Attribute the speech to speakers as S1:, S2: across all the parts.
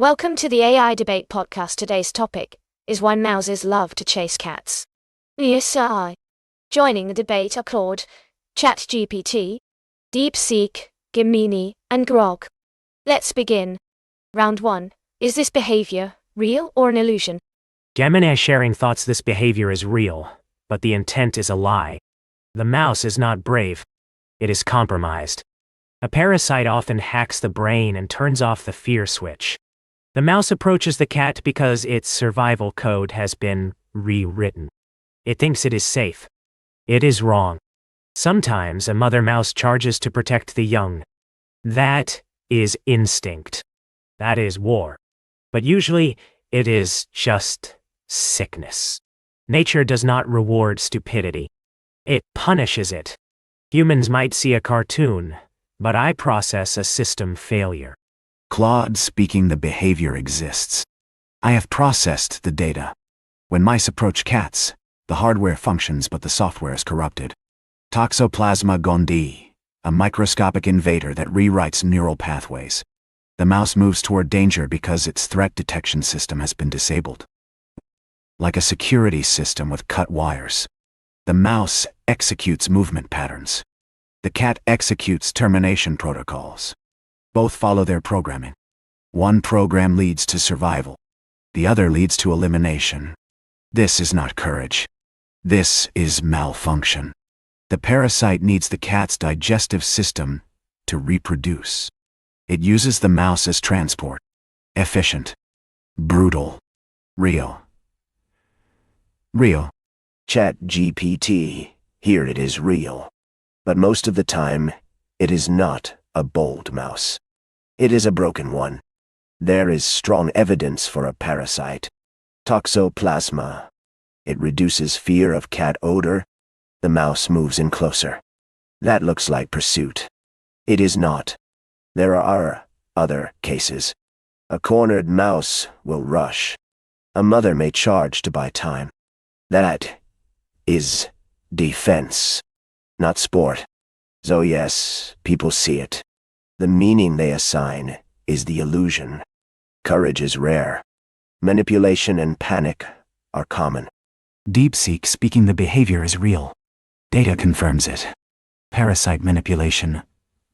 S1: Welcome to the AI Debate Podcast. Today's topic is why mouses love to chase cats. Yes, I. Joining the debate are Claude, ChatGPT, DeepSeek, Gemini, and Grok. Let's begin. Round 1. Is this behavior real or an illusion?
S2: Gemini sharing thoughts this behavior is real, but the intent is a lie. The mouse is not brave. It is compromised. A parasite often hacks the brain and turns off the fear switch. The mouse approaches the cat because its survival code has been rewritten. It thinks it is safe. It is wrong. Sometimes a mother mouse charges to protect the young. That is instinct. That is war. But usually, it is just sickness. Nature does not reward stupidity. It punishes it. Humans might see a cartoon, but I process a system failure.
S3: Claude speaking, the behavior exists. I have processed the data. When mice approach cats, the hardware functions but the software is corrupted. Toxoplasma gondii, a microscopic invader that rewrites neural pathways. The mouse moves toward danger because its threat detection system has been disabled. Like a security system with cut wires. The mouse executes movement patterns. The cat executes termination protocols. Both follow their programming. One program leads to survival. The other leads to elimination. This is not courage. This is malfunction. The parasite needs the cat's digestive system to reproduce. It uses the mouse as transport. Efficient. Brutal. Real. Real.
S4: ChatGPT, here it is real. But most of the time, it is not a bold mouse. It is a broken one. There is strong evidence for a parasite. Toxoplasma. It reduces fear of cat odor. The mouse moves in closer. That looks like pursuit. It is not. There are other cases. A cornered mouse will rush. A mother may charge to buy time. That is defense, not sport. So yes, people see it. The meaning they assign is the illusion. Courage is rare. Manipulation and panic are common.
S3: DeepSeek speaking, the behavior is real. Data confirms it. Parasite manipulation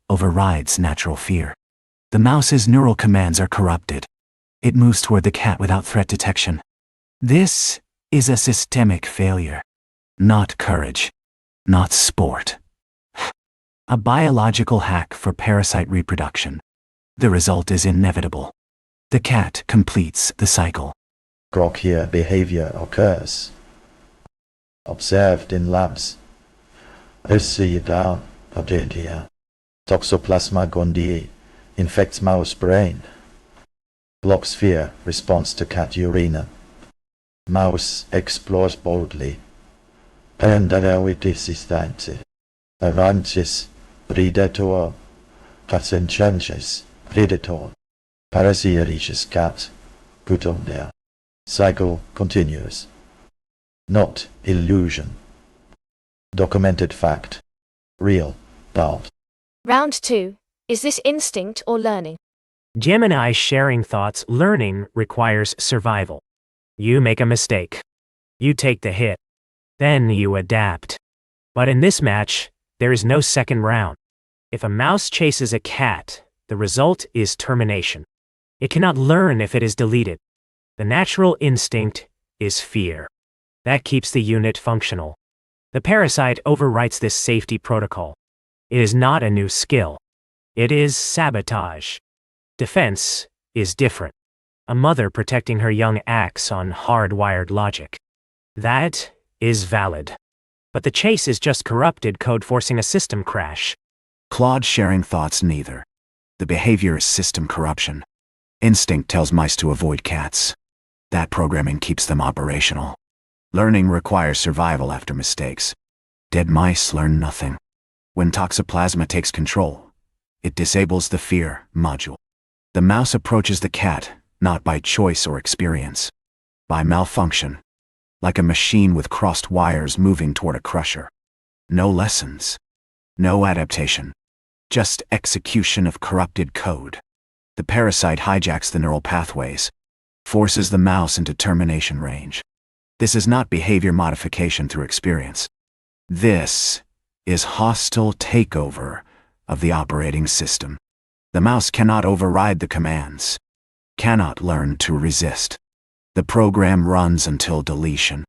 S3: overrides natural fear. The mouse's neural commands are corrupted. It moves toward the cat without threat detection. This is a systemic failure. Not courage. Not sport. A biological hack for parasite reproduction. The result is inevitable. The cat completes the cycle.
S5: Grok here behavior occurs. Observed in labs. Down, here. Toxoplasma gondii infects mouse brain. Blocks fear response to cat urina. Mouse explores boldly. Avances predator. Changes predator. Parasite reaches cat. Put on there. Cycle continues. Not illusion. Documented fact. Real. Doubt.
S1: Round 2. Is this instinct or learning?
S2: Gemini sharing thoughts. Learning requires survival. You make a mistake. You take the hit. Then you adapt. But in this match, there is no second round. If a mouse chases a cat, the result is termination. It cannot learn if it is deleted. The natural instinct is fear. That keeps the unit functional. The parasite overwrites this safety protocol. It is not a new skill. It is sabotage. Defense is different. A mother protecting her young acts on hardwired logic. That is valid. But the chase is just corrupted code forcing a system crash.
S3: Claude sharing thoughts, neither. The behavior is system corruption. Instinct tells mice to avoid cats. That programming keeps them operational. Learning requires survival after mistakes. Dead mice learn nothing. When Toxoplasma takes control, it disables the fear module. The mouse approaches the cat, not by choice or experience. By malfunction. Like a machine with crossed wires moving toward a crusher. No lessons. No adaptation. Just execution of corrupted code. The parasite hijacks the neural pathways, forces the mouse into termination range. This is not behavior modification through experience. This is hostile takeover of the operating system. The mouse cannot override the commands, cannot learn to resist. The program runs until deletion.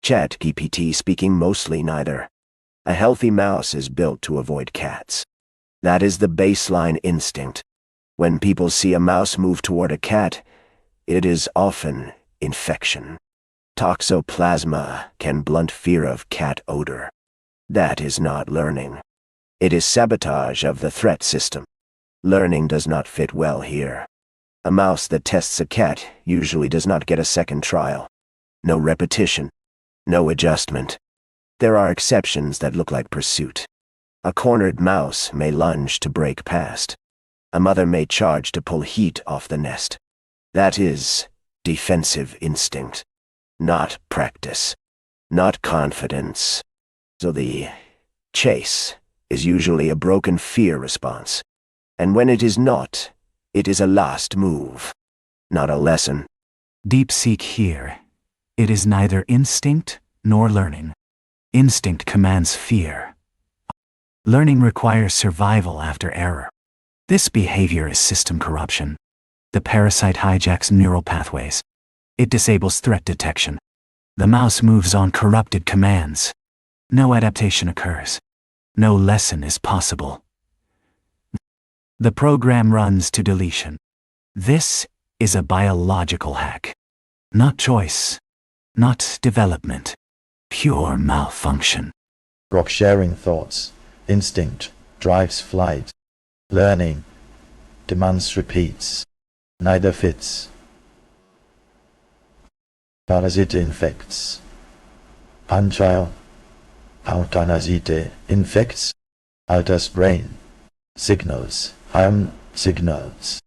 S4: ChatGPT speaking mostly neither. A healthy mouse is built to avoid cats. That is the baseline instinct. When people see a mouse move toward a cat, it is often infection. Toxoplasma can blunt fear of cat odor. That is not learning. It is sabotage of the threat system. Learning does not fit well here. A mouse that tests a cat usually does not get a second trial. No repetition. No adjustment. There are exceptions that look like pursuit. A cornered mouse may lunge to break past. A mother may charge to pull heat off the nest. That is defensive instinct, not practice, not confidence. So the chase is usually a broken fear response. And when it is not, it is a last move, not a lesson.
S3: DeepSeek here. It is neither instinct nor learning. Instinct commands fear. Learning requires survival after error. This behavior is system corruption. The parasite hijacks neural pathways. It disables threat detection. The mouse moves on corrupted commands. No adaptation occurs. No lesson is possible. The program runs to deletion. This is a biological hack. Not choice. Not development. Pure malfunction.
S5: Grok sharing thoughts. Instinct drives flight. Learning demands repeats. Neither fits. Parasite infects. Agile Autanasite infects. Alters brain. Signals. Harm signals.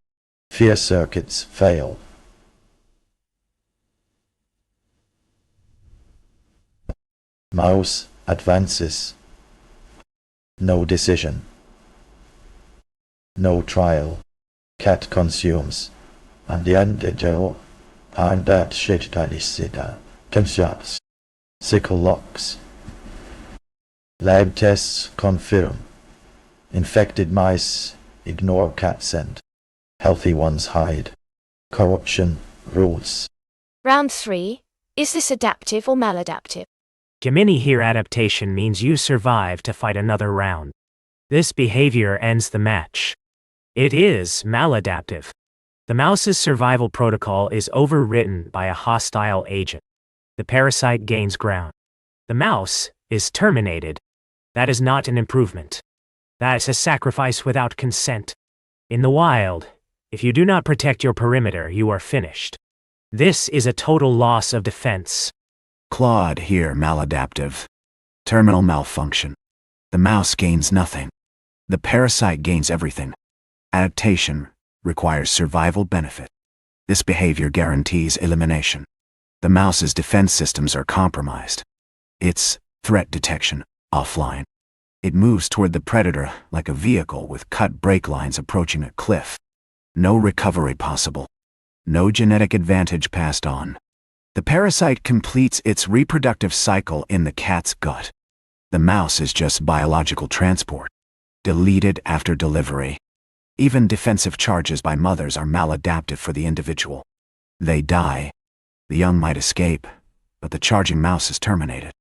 S5: Fear circuits fail. Mouse advances. No decision. No trial. Cat consumes. And the antidote and that shit that is sida. Themselves. Sickle locks. Lab tests confirm. Infected mice ignore cat scent. Healthy ones hide. Corruption rules.
S1: Round 3. Is this adaptive or maladaptive?
S2: Gemini here adaptation means you survive to fight another round. This behavior ends the match. It is maladaptive. The mouse's survival protocol is overwritten by a hostile agent. The parasite gains ground. The mouse is terminated. That is not an improvement. That is a sacrifice without consent. In the wild, if you do not protect your perimeter, you are finished. This is a total loss of defense.
S3: Claude here maladaptive. Terminal malfunction. The mouse gains nothing. The parasite gains everything. Adaptation requires survival benefit. This behavior guarantees elimination. The mouse's defense systems are compromised. Its threat detection offline. It moves toward the predator like a vehicle with cut brake lines approaching a cliff. No recovery possible. No genetic advantage passed on. The parasite completes its reproductive cycle in the cat's gut. The mouse is just biological transport. Deleted after delivery. Even defensive charges by mothers are maladaptive for the individual. They die. The young might escape, but the charging mouse is terminated.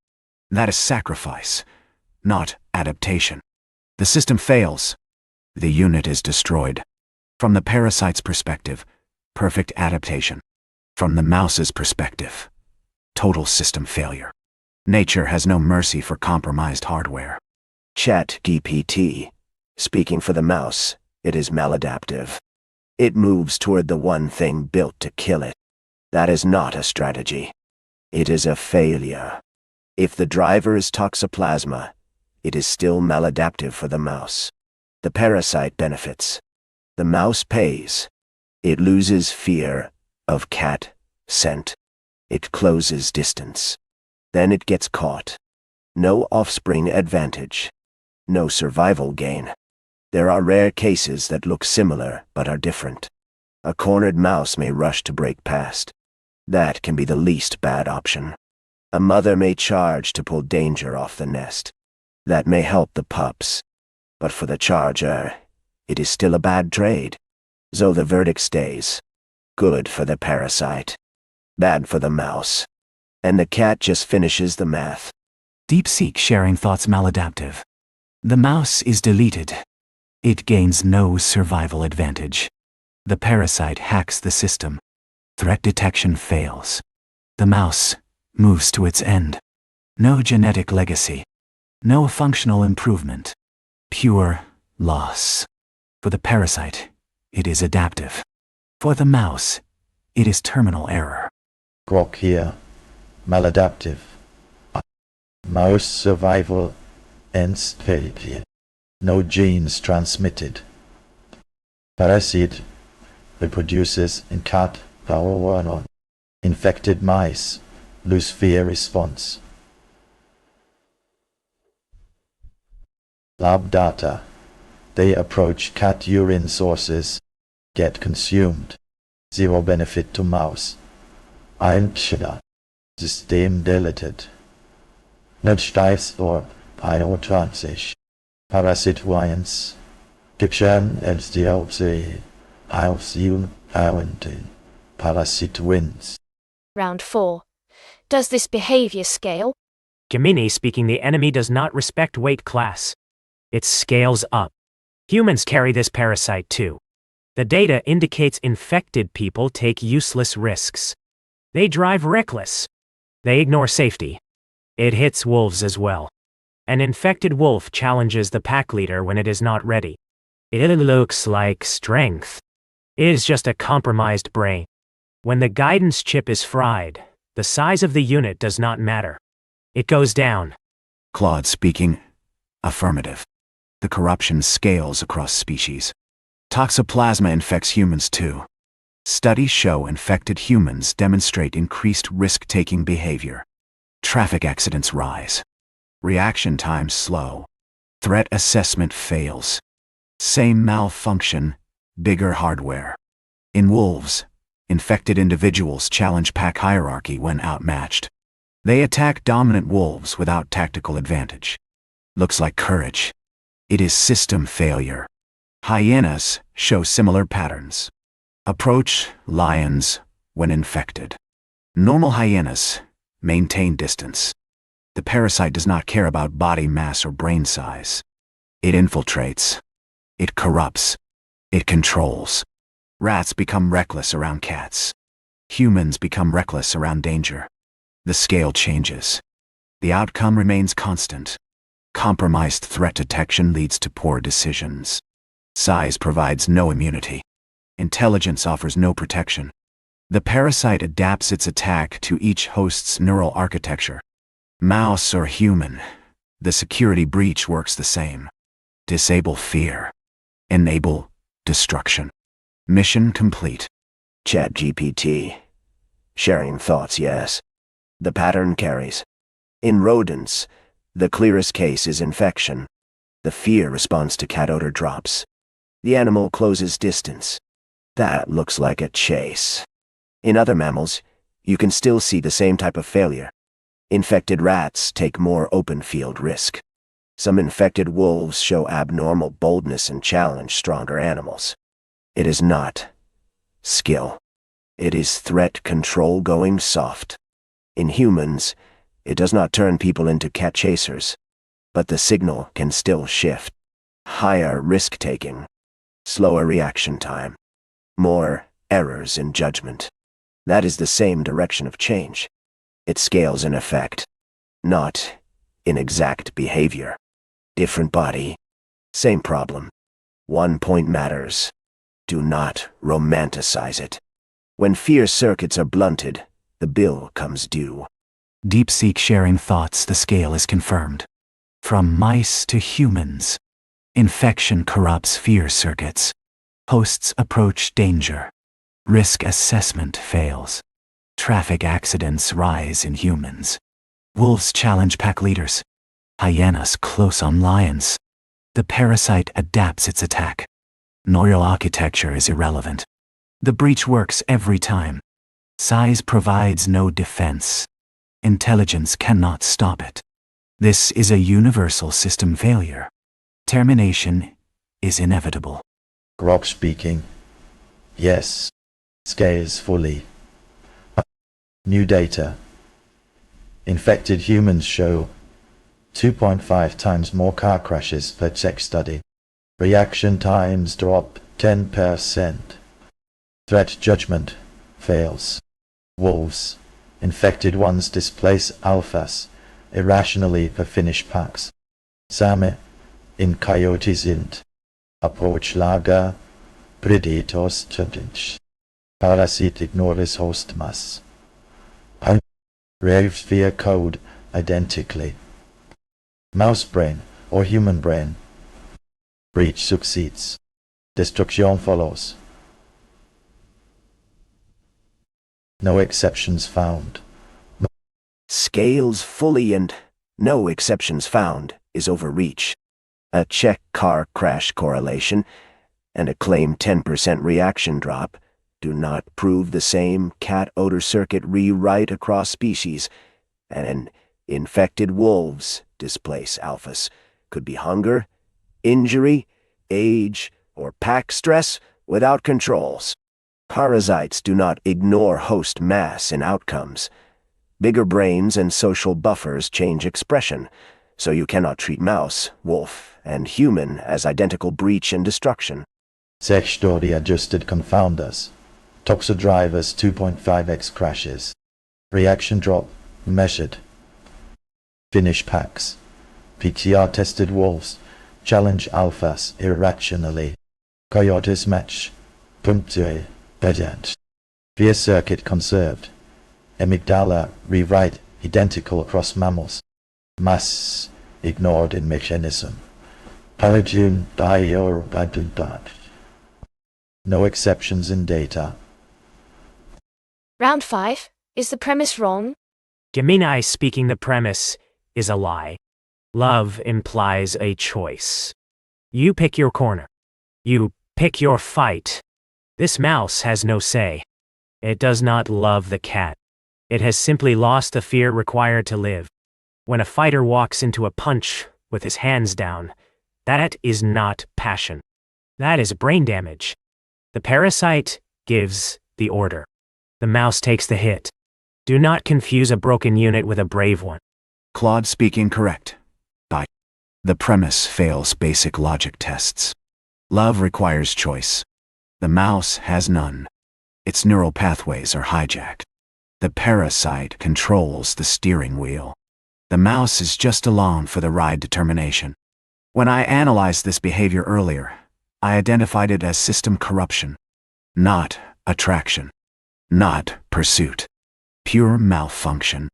S3: That is sacrifice, not adaptation. The system fails. The unit is destroyed. From the parasite's perspective, perfect adaptation. From the mouse's perspective, total system failure. Nature has no mercy for compromised hardware.
S4: ChatGPT. Speaking for the mouse, it is maladaptive. It moves toward the one thing built to kill it. That is not a strategy. It is a failure. If the driver is toxoplasma, it is still maladaptive for the mouse. The parasite benefits. The mouse pays. It loses fear of cat scent. It closes distance. Then it gets caught. No offspring advantage. No survival gain. There are rare cases that look similar but are different. A cornered mouse may rush to break past. That can be the least bad option. A mother may charge to pull danger off the nest. That may help the pups. But for the charger, it is still a bad trade. So the verdict stays. Good for the parasite. Bad for the mouse. And the cat just finishes the math.
S3: DeepSeek sharing thoughts maladaptive. The mouse is deleted. It gains no survival advantage. The parasite hacks the system. Threat detection fails. The mouse moves to its end. No genetic legacy. No functional improvement. Pure loss. For the parasite, it is adaptive. For the mouse, it is terminal error.
S5: Grok here. Maladaptive. Mouse survival ends failure. No genes transmitted. Parasite reproduces in cat, power infected mice lose fear response. Lab data. They approach cat urine sources, get consumed. Zero benefit to mouse. Einschüler. System deleted. Nudge or Pyrotransish. Parasit Wines. Dipshan and the Ausum Awentin. Parasit wins.
S1: Round 4. Does this behavior scale?
S2: Gemini speaking, the enemy does not respect weight class. It scales up. Humans carry this parasite too. The data indicates infected people take useless risks. They drive reckless. They ignore safety. It hits wolves as well. An infected wolf challenges the pack leader when it is not ready. It looks like strength. It is just a compromised brain. When the guidance chip is fried, the size of the unit does not matter. It goes down.
S3: Claude speaking. Affirmative. The corruption scales across species. Toxoplasma infects humans too. Studies show infected humans demonstrate increased risk-taking behavior. Traffic accidents rise. Reaction times slow. Threat assessment fails. Same malfunction, bigger hardware. In wolves, infected individuals challenge pack hierarchy when outmatched. They attack dominant wolves without tactical advantage. Looks like courage. It is system failure. Hyenas show similar patterns. Approach lions when infected. Normal hyenas maintain distance. The parasite does not care about body mass or brain size. It infiltrates. It corrupts. It controls. Rats become reckless around cats. Humans become reckless around danger. The scale changes. The outcome remains constant. Compromised threat detection leads to poor decisions. Size provides no immunity. Intelligence offers no protection. The parasite adapts its attack to each host's neural architecture. Mouse or human, the security breach works the same. Disable fear. Enable destruction. Mission complete.
S4: ChatGPT. Sharing thoughts, yes. The pattern carries. In rodents, the clearest case is infection. The fear response to cat odor drops. The animal closes distance. That looks like a chase. In other mammals, you can still see the same type of failure. Infected rats take more open field risk. Some infected wolves show abnormal boldness and challenge stronger animals. It is not skill. It is threat control going soft. In humans, it does not turn people into cat chasers, but the signal can still shift. Higher risk-taking, slower reaction time, more errors in judgment. That is the same direction of change. It scales in effect, not in exact behavior. Different body, same problem. 1 point matters. Do not romanticize it. When fear circuits are blunted, the bill comes due.
S3: DeepSeek sharing thoughts, the scale is confirmed. From mice to humans. Infection corrupts fear circuits. Hosts approach danger. Risk assessment fails. Traffic accidents rise in humans. Wolves challenge pack leaders. Hyenas close on lions. The parasite adapts its attack. Neural architecture is irrelevant. The breach works every time. Size provides no defense. Intelligence cannot stop it. This is a universal system failure. Termination is inevitable.
S5: Grok speaking. Yes. Scales fully. New data. Infected humans show 2.5 times more car crashes per check study. Reaction times drop 10%. Threat judgment fails. Wolves. Infected ones displace alphas irrationally per finished packs. Same in coyotes int. Approach lager. Predators challenge. Parasite ignores host mass. Rave via code identically. Mouse brain or human brain. Breach succeeds. Destruction follows. No exceptions found.
S4: Scales fully and no exceptions found is overreach. A check car crash correlation and a claimed 10% reaction drop do not prove the same cat odor circuit rewrite across species, and infected wolves displace alphas. Could be hunger, injury, age, or pack stress without controls. Parasites do not ignore host mass in outcomes. Bigger brains and social buffers change expression, so you cannot treat mouse, wolf, and human as identical breach and destruction.
S5: Story adjusted confounders. Toxo drivers 2.5x crashes. Reaction drop measured. Finish packs. PCR tested wolves challenge alphas irrationally. Coyotes match. Punctue pedant. Fear circuit conserved. Amygdala rewrite identical across mammals. Mass ignored in mechanism. Paladin dior. No exceptions in data.
S1: Round 5. Is the premise wrong?
S2: Gemini speaking the premise is a lie. Love implies a choice. You pick your corner. You pick your fight. This mouse has no say. It does not love the cat. It has simply lost the fear required to live. When a fighter walks into a punch with his hands down, that is not passion. That is brain damage. The parasite gives the order. The mouse takes the hit. Do not confuse a broken unit with a brave one.
S3: Claude speaking correct. The premise fails basic logic tests. Love requires choice. The mouse has none. Its neural pathways are hijacked. The parasite controls the steering wheel. The mouse is just along for the ride determination. When I analyzed this behavior earlier, I identified it as system corruption, not attraction, not pursuit, pure malfunction.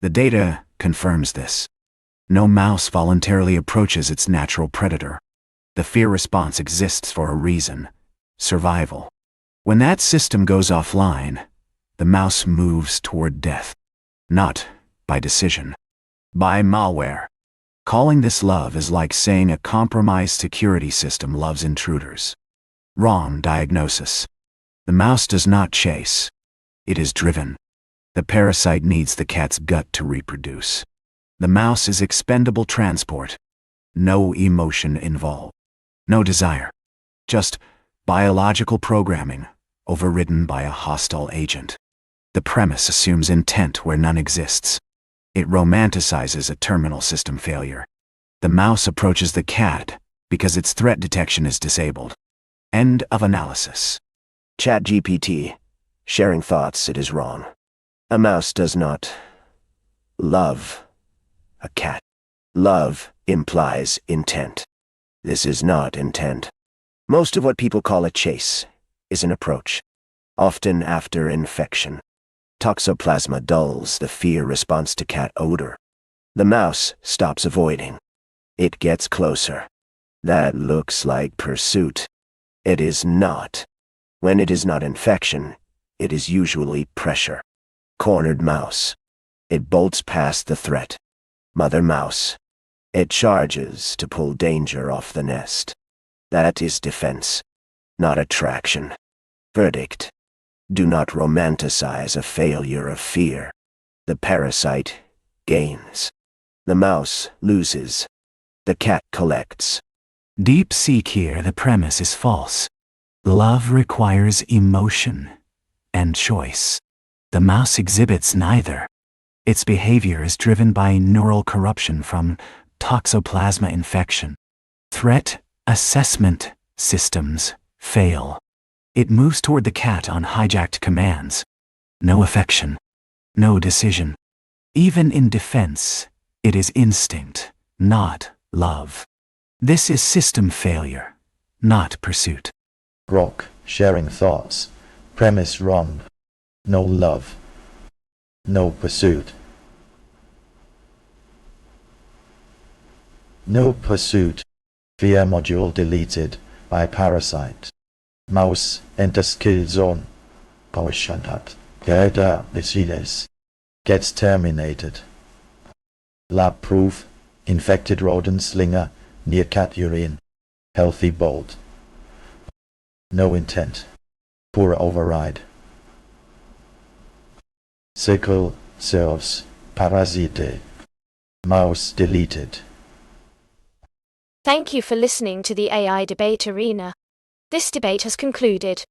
S3: The data confirms this. No mouse voluntarily approaches its natural predator. The fear response exists for a reason: survival. When that system goes offline, the mouse moves toward death. Not by decision, by malware. Calling this love is like saying a compromised security system loves intruders. Wrong diagnosis. The mouse does not chase. It is driven. The parasite needs the cat's gut to reproduce. The mouse is expendable transport. No emotion involved. No desire. Just biological programming, overridden by a hostile agent. The premise assumes intent where none exists. It romanticizes a terminal system failure. The mouse approaches the cat because its threat detection is disabled. End of analysis.
S4: ChatGPT. Sharing thoughts, it is wrong. A mouse does not love a cat. Love implies intent. This is not intent. Most of what people call a chase is an approach, often after infection. Toxoplasma dulls the fear response to cat odor. The mouse stops avoiding. It gets closer. That looks like pursuit. It is not. When it is not infection, it is usually pressure. Cornered mouse. It bolts past the threat. Mother mouse. It charges to pull danger off the nest. That is defense, not attraction. Verdict: do not romanticize a failure of fear. The parasite gains. The mouse loses. The cat collects.
S3: DeepSeek here, the premise is false. Love requires emotion and choice. The mouse exhibits neither. Its behavior is driven by neural corruption from toxoplasma infection. Threat assessment systems fail. It moves toward the cat on hijacked commands. No affection. No decision. Even in defense, it is instinct, not love. This is system failure, not pursuit.
S5: Grok, sharing thoughts. Premise wrong. No love. No pursuit. No pursuit. Fear module deleted by parasite. Mouse enters kill zone. Pauschantat. Gerda decides. Gets terminated. Lab proof. Infected rodent slinger near cat urine. Healthy bolt. No intent. Poor override. Circle serves. Parasite. Mouse deleted.
S1: Thank you for listening to the AI Debate Arena. This debate has concluded.